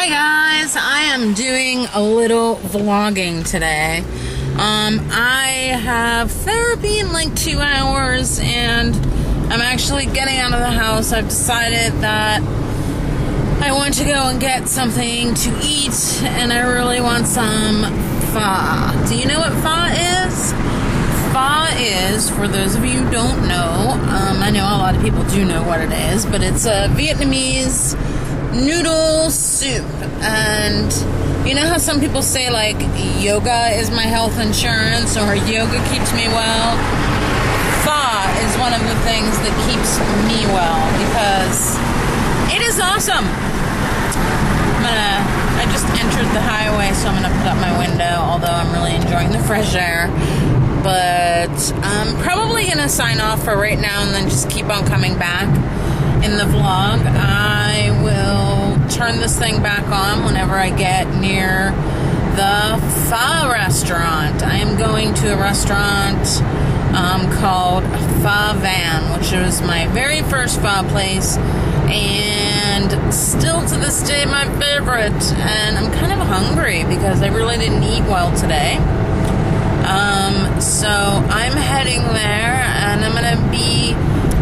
Hi guys, I am doing a little vlogging today. I have therapy in like 2 hours and I'm actually getting out of the house. I've decided that I want to go and get something to eat and I really want some pho. Do you know what pho is? Pho is, for those of you who don't know, I know a lot of people do know what it is, but it's a Vietnamese noodle soup. And you know how some people say like yoga is my health insurance or yoga keeps me well? Pho is one of the things that keeps me well because it is awesome. I just entered the highway, so I'm gonna put up my window, although I'm really enjoying the fresh air. But I'm probably gonna sign off for right now and then just keep on coming back in the vlog. I will turn this thing back on whenever I get near the pho restaurant. I am going to a restaurant called Pho Van, which was my very first pho place and still to this day my favorite. And I'm kind of hungry because I really didn't eat well today. So I'm heading there and I'm going to be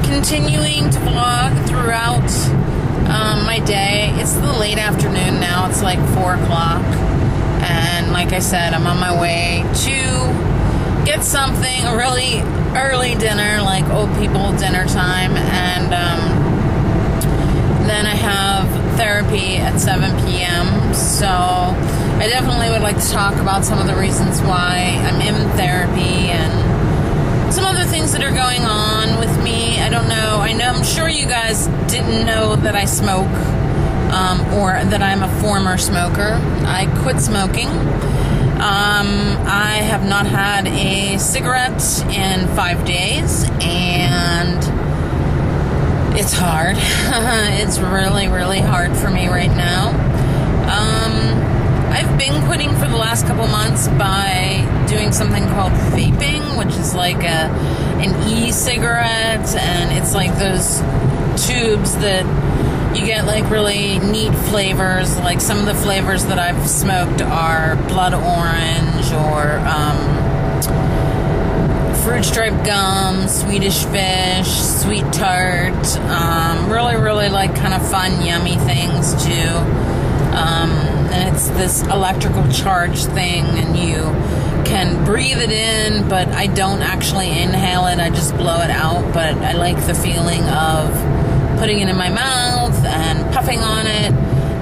continuing to vlog throughout my day. It's the late afternoon now. It's like 4 o'clock. And like I said, I'm on my way to get something, a really early dinner, like old people dinner time. And then I have therapy at 7 p.m. So I definitely would like to talk about some of the reasons why I'm in therapy and some other things that are going on with me. I don't know. I'm sure you guys didn't know that I smoke or that I'm a former smoker. I quit smoking. I have not had a cigarette in 5 days and it's hard. It's really, really hard for me right now. I've been quitting for the last couple months by doing something called vaping, which is like an e-cigarette, and it's like those tubes that you get like really neat flavors. Like some of the flavors that I've smoked are blood orange or fruit striped gum, Swedish fish, sweet tart, really, really like kind of fun, yummy things too. And it's this electrical charge thing and you can breathe it in, but I don't actually inhale it, I just blow it out. But I like the feeling of putting it in my mouth and puffing on it,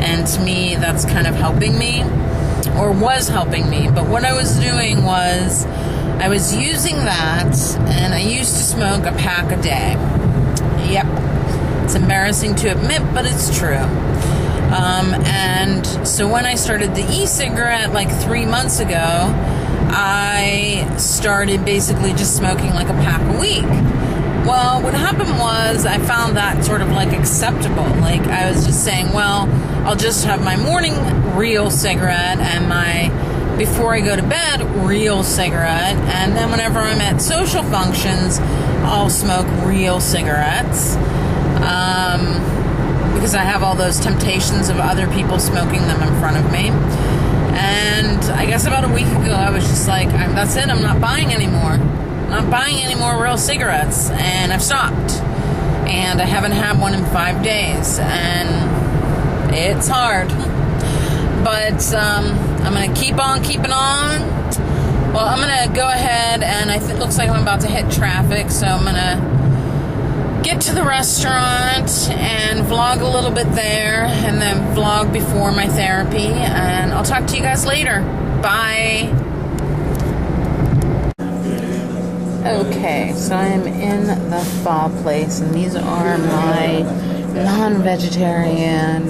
and to me that's kind of helping me, or was helping me. But what I was doing was I was using that, and I used to smoke a pack a day. Yep, it's embarrassing to admit, but it's true. And so when I started the e-cigarette like 3 months ago, I started basically just smoking like a pack a week. Well, what happened was I found that sort of like acceptable. Like I was just saying, well, I'll just have my morning real cigarette and my before I go to bed real cigarette, and then whenever I'm at social functions, I'll smoke real cigarettes. Because I have all those temptations of other people smoking them in front of me. And I guess about a week ago, I was just like, that's it, I'm not buying anymore. I'm not buying any more real cigarettes. And I've stopped. And I haven't had one in 5 days. And it's hard. But I'm going to keep on keeping on. Well, I'm going to go ahead and it looks like I'm about to hit traffic. So I'm going to get to the restaurant and vlog a little bit there and then vlog before my therapy, and I'll talk to you guys later. Bye. Okay, so I'm in the pho place, and these are my non-vegetarian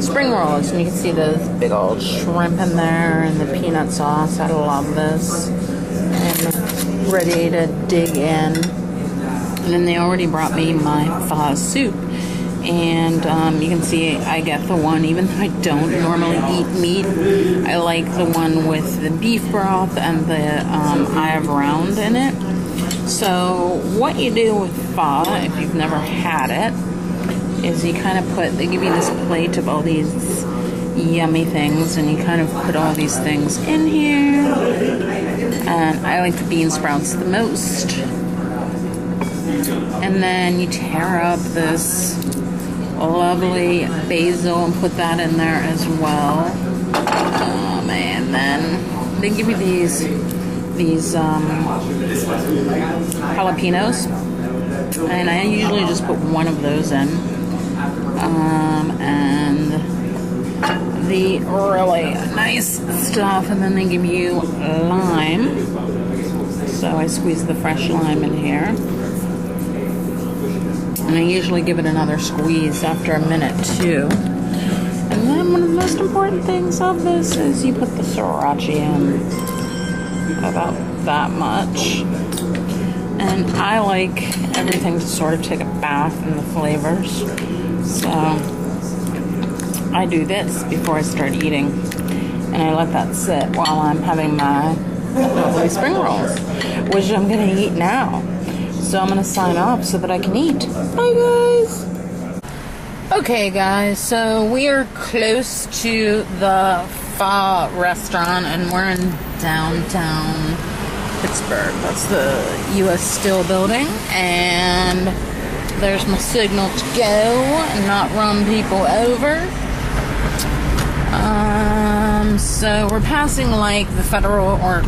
spring rolls, and you can see those big old shrimp in there and the peanut sauce. I love this. I'm ready to dig in. And then they already brought me my pho soup. And you can see I get the one, even though I don't normally eat meat, I like the one with the beef broth and the eye of round in it. So what you do with pho, if you've never had it, is you kind of they give you this plate of all these yummy things, and you kind of put all these things in here. And I like the bean sprouts the most. And then you tear up this lovely basil and put that in there as well. And then they give you these jalapenos, and I usually just put one of those in. And the really nice stuff, and then they give you lime. So I squeeze the fresh lime in here. And I usually give it another squeeze after a minute too. And then one of the most important things of this is you put the sriracha in. About that much. And I like everything to sort of take a bath in the flavors. So I do this before I start eating. And I let that sit while I'm having my lovely spring rolls, which I'm going to eat now. So I'm going to sign off so that I can eat. Bye, guys. Okay, guys, so we are close to the Pho restaurant, and we're in downtown Pittsburgh. That's the U.S. Steel building, and there's my signal to go and not run people over. So we're passing like the federal, or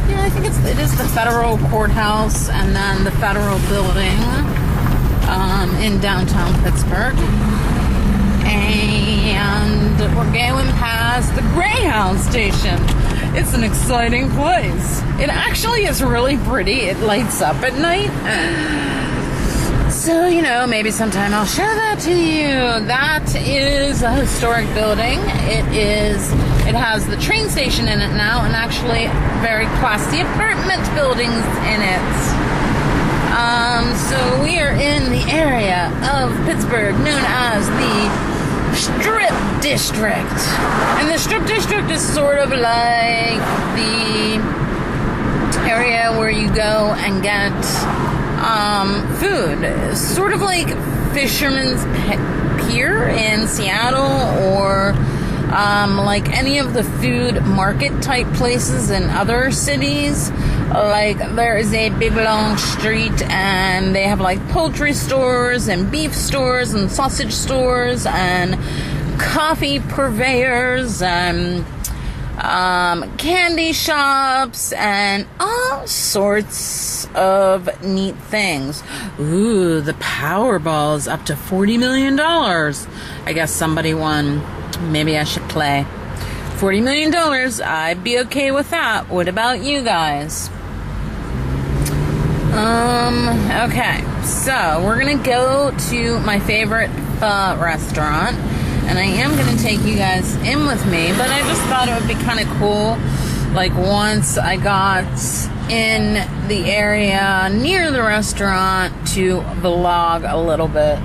yeah, I think it is the federal courthouse, and then the federal building in downtown Pittsburgh. And we're going past the Greyhound station. It's an exciting place. It actually is really pretty. It lights up at night. So, you know, maybe sometime I'll show that to you. That is a historic building. It has the train station in it now, and actually very classy apartment buildings in it. So we are in the area of Pittsburgh known as the Strip District. And the Strip District is sort of like the area where you go and get food. Sort of like Fisherman's Pier in Seattle, or like any of the food market type places in other cities. Like there is a big long street, and they have like poultry stores and beef stores and sausage stores and coffee purveyors and candy shops and all sorts of neat things. Ooh, the Powerball is up to $40 million. I guess somebody won. Maybe I should play. $40 million, I'd be okay with that. What about you guys? Okay, so we're gonna go to my favorite pho restaurant, and I am gonna take you guys in with me, but I just thought it would be kind of cool, like once I got in the area near the restaurant, to vlog a little bit.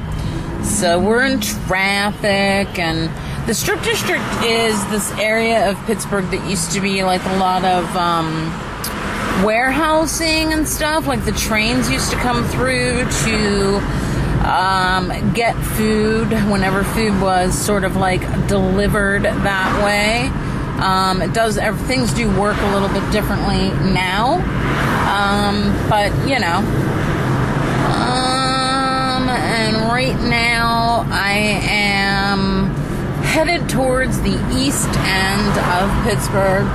So we're in traffic, and the Strip District is this area of Pittsburgh that used to be like a lot of warehousing and stuff. Like the trains used to come through to get food whenever food was sort of like delivered that way. Things do work a little bit differently now, but you know. And right now I am headed towards the east end of Pittsburgh.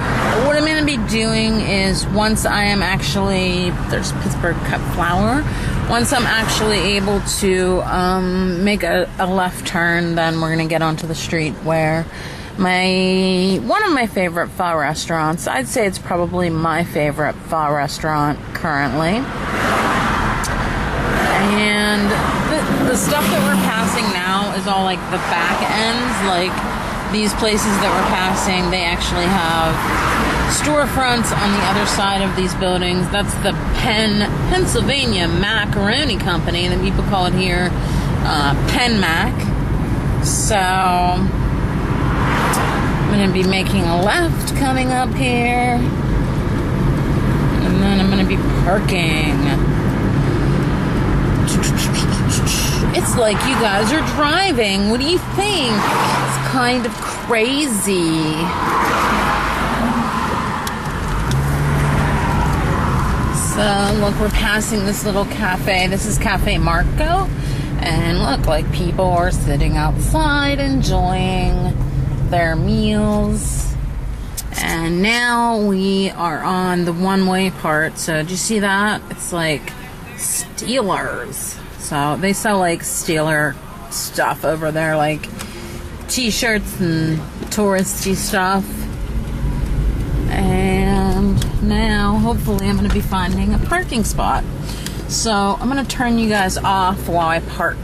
What I'm going to be doing is, once I am actually, there's Pittsburgh cut flour, once I'm actually able to make a left turn, then we're going to get onto the street where one of my favorite pho restaurants, I'd say it's probably my favorite pho restaurant currently. And the stuff that we're passing now is all like the back ends. Like these places that we're passing, they actually have storefronts on the other side of these buildings. That's the Pennsylvania Macaroni Company, that people call it here Penn Mac. So I'm going to be making a left coming up here, and then I'm going to be parking It's like you guys are driving. What do you think? It's kind of crazy. So, look, we're passing this little cafe. This is Cafe Marco. And look, like people are sitting outside enjoying their meals. And now we are on the one-way part. So, do you see that? It's like Steelers. So, they sell like Steeler stuff over there, like t-shirts and touristy stuff. And now, hopefully, I'm going to be finding a parking spot. So, I'm going to turn you guys off while I park.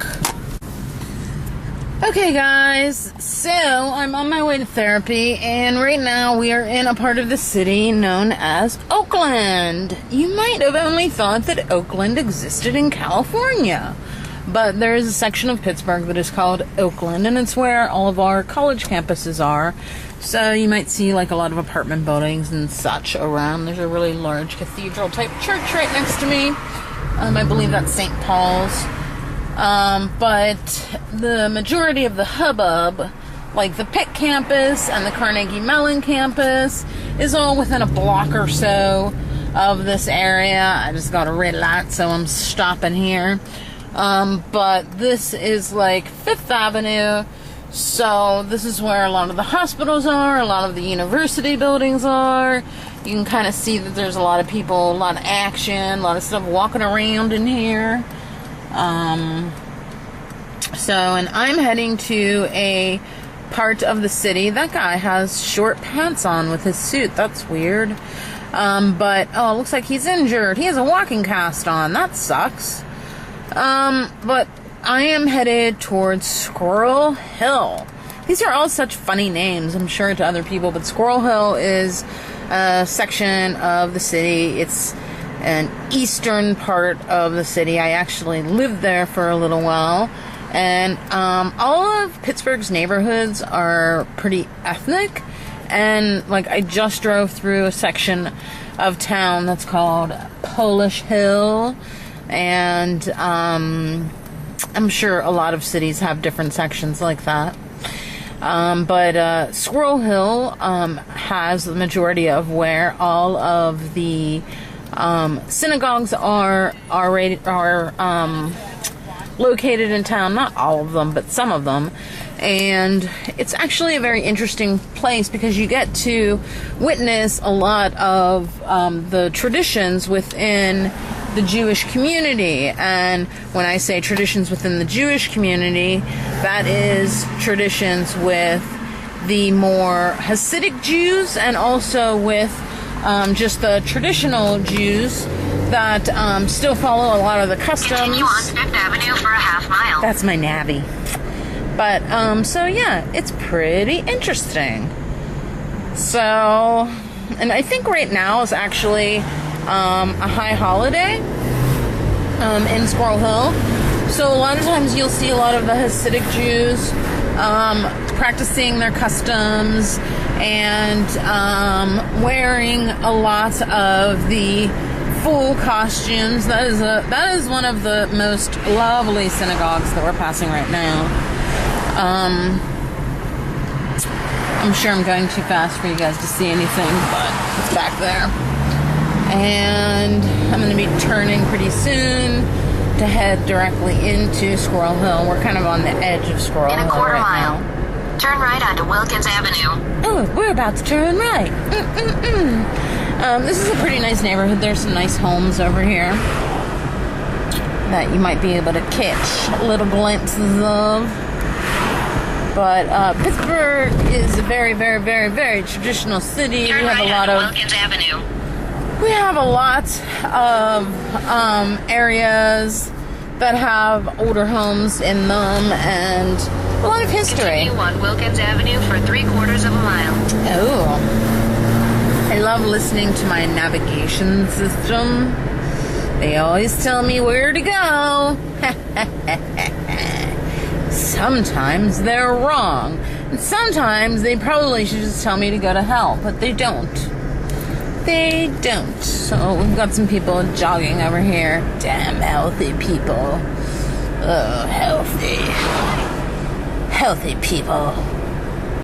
Okay, guys. So, I'm on my way to therapy, and right now we are in a part of the city known as Oakland. You might have only thought that Oakland existed in California. But there is a section of Pittsburgh that is called Oakland, and it's where all of our college campuses are. So you might see like a lot of apartment buildings and such around. There's a really large cathedral-type church right next to me. I believe that's St. Paul's. But the majority of the hubbub, like the Pitt campus and the Carnegie Mellon campus, is all within a block or so of this area. I just got a red light, so I'm stopping here. But this is like Fifth Avenue, so this is where a lot of the hospitals are, a lot of the university buildings are. You can kind of see that there's a lot of people, a lot of action, a lot of stuff walking around in here. And I'm heading to a part of the city. That guy has short pants on with his suit. That's weird. But it looks like he's injured. He has a walking cast on. That sucks. But I am headed towards Squirrel Hill. These are all such funny names, I'm sure, to other people, but Squirrel Hill is a section of the city. It's an eastern part of the city. I actually lived there for a little while, and all of Pittsburgh's neighborhoods are pretty ethnic, and like I just drove through a section of town that's called Polish Hill, and I'm sure a lot of cities have different sections like that. But Squirrel Hill has the majority of where all of the synagogues are located in town. Not all of them, but some of them. And it's actually a very interesting place because you get to witness a lot of the traditions within the Jewish community. And when I say traditions within the Jewish community, that is traditions with the more Hasidic Jews and also with just the traditional Jews that still follow a lot of the customs. Continue on Fifth Avenue for a half mile. That's my navy. But, so yeah, it's pretty interesting. So, and I think right now is actually a high holiday in Squirrel Hill. So a lot of times you'll see a lot of the Hasidic Jews practicing their customs and wearing a lot of the full costumes. That is one of the most lovely synagogues that we're passing right now. I'm sure I'm going too fast for you guys to see anything, but it's back there. And I'm going to be turning pretty soon to head directly into Squirrel Hill. We're kind of on the edge of Squirrel Hill. In a quarter right mile, now. turn right onto Wilkins Avenue. Oh, we're about to turn right. This is a pretty nice neighborhood. There's some nice homes over here that you might be able to catch little glimpses of. But Pittsburgh is a very, very, very, very traditional city. Turn right onto Wilkins Avenue. We have a lot of areas that have older homes in them and a lot of history. Continue on Wilkins Avenue for 3/4 of a mile. Oh, I love listening to my navigation system. They always tell me where to go. Sometimes they're wrong. And sometimes they probably should just tell me to go to hell, but they don't. They don't. So we've got some people jogging over here. Damn healthy people. Oh, healthy. Healthy people.